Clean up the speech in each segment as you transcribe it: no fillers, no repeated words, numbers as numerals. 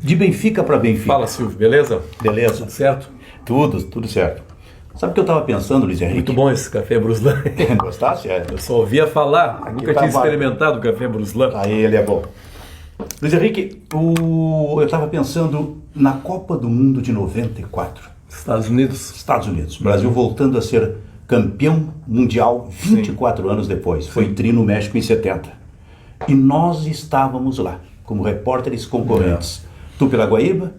De Benfica para Benfica. Fala, Silvio, beleza? Beleza? Tudo certo? Tudo certo. Sabe o que eu estava pensando, Luiz Henrique? Muito bom esse café Bruslan. Gostasse? É. Eu só ouvia falar, nunca tinha experimentado o café Bruslan. Aí ele é bom. Luiz Henrique, eu estava pensando na Copa do Mundo de 94. Estados Unidos. Estados Unidos. Brasil voltando a ser campeão mundial 24 anos depois. Foi tri no México em 70. E nós estávamos lá, como repórteres concorrentes. Tu pela Guaíba,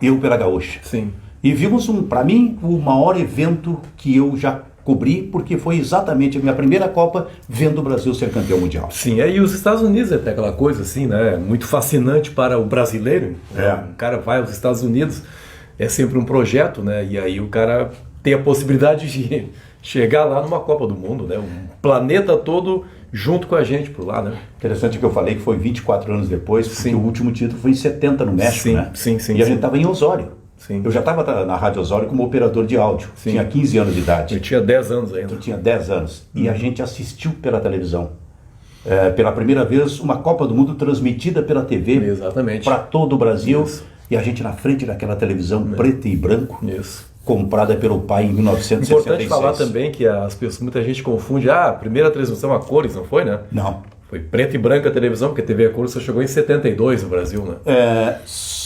eu pela Gaúcha. Sim. E vimos, para mim, o maior evento que eu já cobri, porque foi exatamente a minha primeira Copa vendo o Brasil ser campeão mundial. Sim, e os Estados Unidos é até aquela coisa assim, né? Muito fascinante para o brasileiro. O cara vai aos Estados Unidos, é sempre um projeto, né? E aí o cara tem a possibilidade de chegar lá numa Copa do Mundo, né? Um planeta todo junto com a gente por lá, né? Interessante que eu falei que foi 24 anos depois, porque o último título foi em 70 no México, né? Sim. E a gente estava em Osório. Sim. Eu já estava na Rádio Osório como operador de áudio. Sim. Tinha 15 anos de idade. Eu tinha 10 anos ainda. Eu tinha 10 anos. E a gente assistiu pela televisão. Pela primeira vez, uma Copa do Mundo transmitida pela TV. Exatamente. Para todo o Brasil. Isso. E a gente na frente daquela televisão preta e branco. Isso. Comprada pelo pai em 1966. Importante falar também que muita gente confunde. A primeira transmissão a cores, não foi, né? Não. Foi preto e branco a televisão, porque a TV a cores só chegou em 72 no Brasil, né?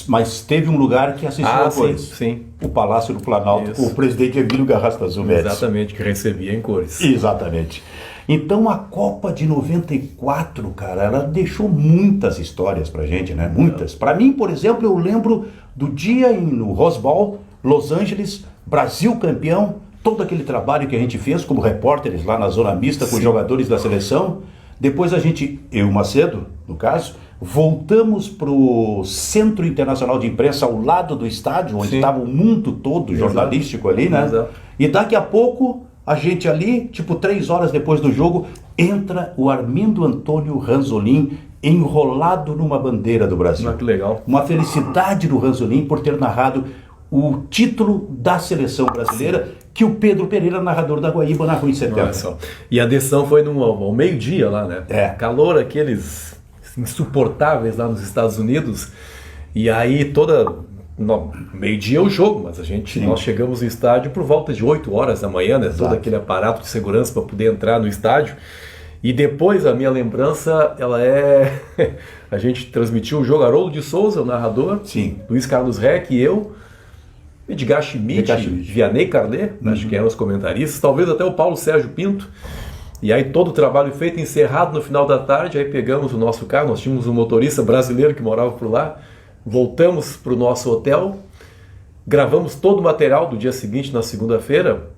Mas teve um lugar que assistiu a cores. Sim. O Palácio do Planalto, com o presidente Emílio Garrastazu Azul Médici. Exatamente, que recebia em cores. Exatamente. Então a Copa de 94, cara, ela deixou muitas histórias pra gente, né? Muitas. Pra mim, por exemplo, eu lembro do dia no Rose Bowl, Los Angeles, Brasil campeão, todo aquele trabalho que a gente fez como repórteres lá na zona mista com os jogadores da seleção. Depois a gente, eu e o Macedo, no caso, voltamos para o Centro Internacional de Imprensa ao lado do estádio, onde estava o mundo todo jornalístico ali, né? Exato. E daqui a pouco, a gente ali, tipo 3 horas depois do jogo, entra o Armindo Antônio Ranzolin enrolado numa bandeira do Brasil. Que legal. Uma felicidade do Ranzolin por ter narrado o título da seleção brasileira, que o Pedro Pereira, narrador da Guaíba, narrou em 70. E a decisão foi ao meio-dia lá, né? Calor aqueles insuportáveis lá nos Estados Unidos. E aí meio-dia é o jogo, mas nós chegamos no estádio por volta de 8 horas da manhã, né? Exato. Todo aquele aparato de segurança para poder entrar no estádio. E depois a minha lembrança, a gente transmitiu o jogo, Haroldo de Souza, o narrador, Luiz Carlos Reck e eu, Edgar Schmidt, Vianney Carlet, acho que eram os comentaristas, talvez até o Paulo Sérgio Pinto. E aí todo o trabalho feito, encerrado no final da tarde, aí pegamos o nosso carro, nós tínhamos um motorista brasileiro que morava por lá, voltamos para o nosso hotel, gravamos todo o material do dia seguinte, na segunda-feira,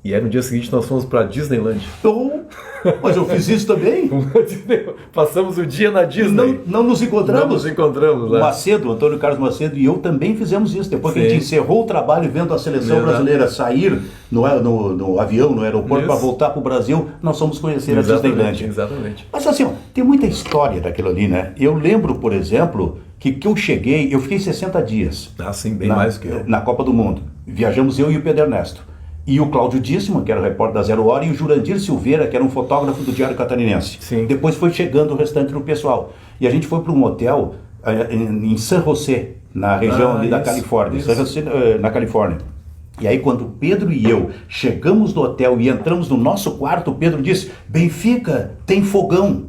e aí no dia seguinte nós fomos para Disneyland. Mas eu fiz isso também. Passamos o dia na Disney. Não nos encontramos? Não nos encontramos lá. O Antônio Carlos Macedo e eu também fizemos isso. Depois que a gente encerrou o trabalho vendo a seleção brasileira sair no avião, no aeroporto, para voltar para o Brasil, nós fomos conhecer a Disneyland. Exatamente. Mas assim, tem muita história daquilo ali, né? Eu lembro, por exemplo, que eu fiquei 60 dias. Bem mais que eu. Na Copa do Mundo. Viajamos eu e o Pedro Ernesto. E o Cláudio Díssima, que era o repórter da Zero Hora, e o Jurandir Silveira, que era um fotógrafo do Diário Catarinense. Depois foi chegando o restante do pessoal. E a gente foi para um hotel em San José, na região ali da Califórnia. San José, na Califórnia. E aí quando o Pedro e eu chegamos no hotel e entramos no nosso quarto, o Pedro disse: Benfica, tem fogão.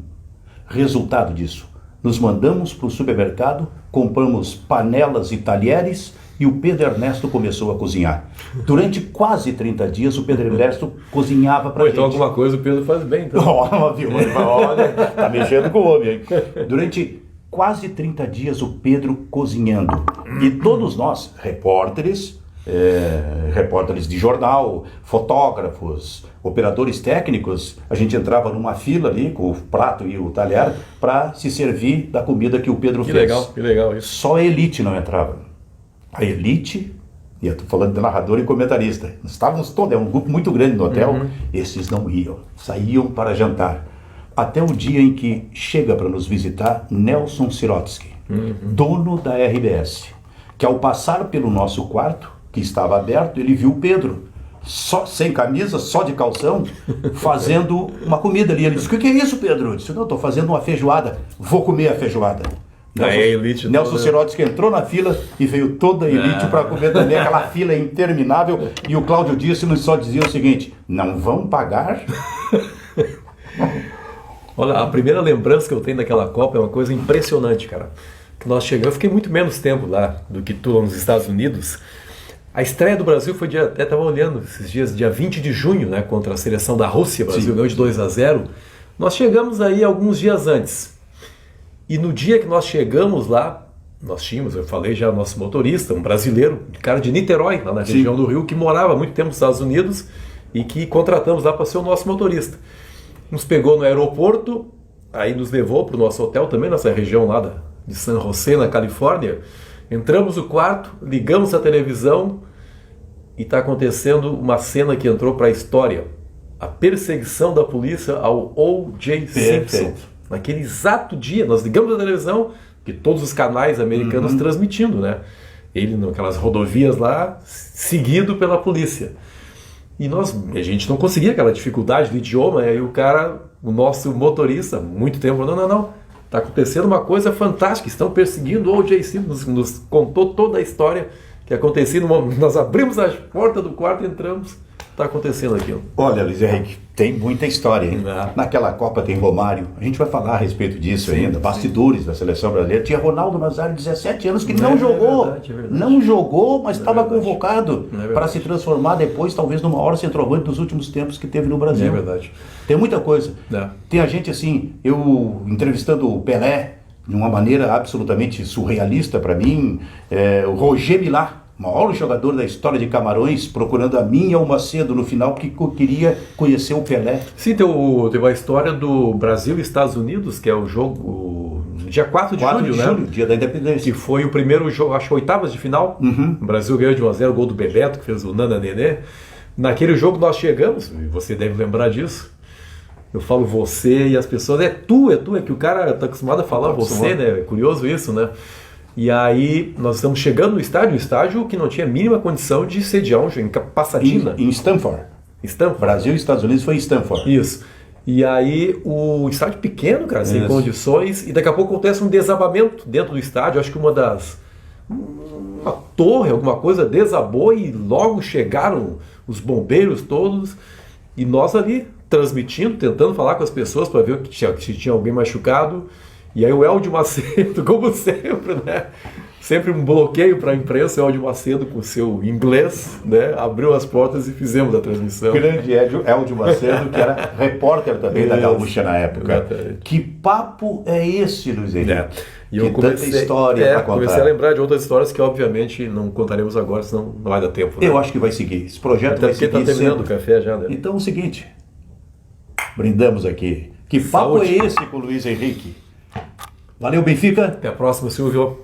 Resultado disso, nos mandamos para o supermercado, compramos panelas e talheres, e o Pedro Ernesto começou a cozinhar. Durante quase 30 dias, o Pedro Ernesto cozinhava para a gente. Então alguma coisa o Pedro faz bem, então. Olha, tá mexendo com o homem, hein? Durante quase 30 dias, o Pedro cozinhando. E todos nós, repórteres de jornal, fotógrafos, operadores técnicos, a gente entrava numa fila ali com o prato e o talher para se servir da comida que o Pedro fez. Que legal isso. Só a elite não entrava. A elite, e eu estou falando de narrador e comentarista, nós estávamos todos, um grupo muito grande no hotel, esses não iam, saíam para jantar. Até o dia em que chega para nos visitar Nelson Sirotsky, dono da RBS, que ao passar pelo nosso quarto, que estava aberto, ele viu o Pedro, sem camisa, só de calção, fazendo uma comida ali. Ele disse: o que é isso, Pedro? Eu disse: não, estou fazendo uma feijoada, vou comer a feijoada. Nelson, elite Nelson Sirotsky entrou na fila e veio toda a elite para comer também, aquela fila interminável. E o Cláudio Dias só dizia o seguinte: não vão pagar? Olha, a primeira lembrança que eu tenho daquela Copa é uma coisa impressionante, cara. Que nós chegamos, eu fiquei muito menos tempo lá do que tu nos Estados Unidos. A estreia do Brasil foi até estava olhando esses dias, dia 20 de junho, né, contra a seleção da Rússia. O Brasil ganhou de 2-0. Nós chegamos aí alguns dias antes. E no dia que nós chegamos lá, nós tínhamos, eu falei já, nosso motorista, um brasileiro, cara de Niterói, lá na região do Rio, que morava há muito tempo nos Estados Unidos e que contratamos lá para ser o nosso motorista. Nos pegou no aeroporto, aí nos levou para o nosso hotel também, nessa região lá de San José, na Califórnia. Entramos no quarto, ligamos a televisão e está acontecendo uma cena que entrou para a história. A perseguição da polícia ao O.J. Simpson. Naquele exato dia, nós ligamos a televisão, que todos os canais americanos transmitindo, né? Ele naquelas rodovias lá, seguido pela polícia. E a gente não conseguia aquela dificuldade do idioma, e aí o nosso motorista, muito tempo, não, está acontecendo uma coisa fantástica, estão perseguindo o O.J. Simpson, nos contou toda a história que acontecia, nós abrimos a porta do quarto e entramos, está acontecendo aquilo. Olha, Luiz Henrique, tem muita história, hein? Naquela Copa tem Romário, a gente vai falar a respeito disso ainda, bastidores da seleção brasileira. Tinha Ronaldo Nazário, 17 anos, que não jogou, não jogou, mas estava convocado para se transformar depois, talvez, no maior centroavante dos últimos tempos que teve no Brasil. É verdade. Tem muita coisa. Tem a gente assim, eu entrevistando o Pelé, de uma maneira absolutamente surrealista para mim, o Roger Milá, maior jogador da história de Camarões, procurando a mim e ao Macedo no final, porque eu queria conhecer o Pelé. Sim, teve a história do Brasil e Estados Unidos, que é o jogo dia 4 de julho, né? Dia da Independência. Que foi o primeiro jogo, acho que oitavas de final. O Brasil ganhou de 1-0, gol do Bebeto, que fez o Nana Nenê. Naquele jogo nós chegamos, e você deve lembrar disso, eu falo você e as pessoas, é que o cara está acostumado a falar você, né? É curioso isso, né? E aí nós estamos chegando no estádio que não tinha a mínima condição de sediar um jogo, em Pasadena. Em Stanford. Brasil e Estados Unidos foi em Stanford. Isso. E aí o estádio pequeno, cara, sem condições, e daqui a pouco acontece um desabamento dentro do estádio, acho que uma torre, alguma coisa, desabou e logo chegaram os bombeiros todos, e nós ali transmitindo, tentando falar com as pessoas para ver se tinha alguém machucado. E aí o Eldio Macedo, como sempre, né? Sempre um bloqueio para a imprensa, o Eldio Macedo com seu inglês, né? Abriu as portas e fizemos a transmissão. Grande Eldio Macedo, que era repórter também da Gaúcha na época. Exatamente. Que papo é esse, Luiz Henrique? E eu tanta história para contar. Comecei a lembrar de outras histórias que obviamente não contaremos agora, senão não vai dar tempo. Né? Eu acho que vai seguir. Esse projeto até vai seguir. Está terminando o café já, né? Então é o seguinte, brindamos aqui. Que papo é esse com o Luiz Henrique? Valeu, Benfica. Até a próxima, Silvio.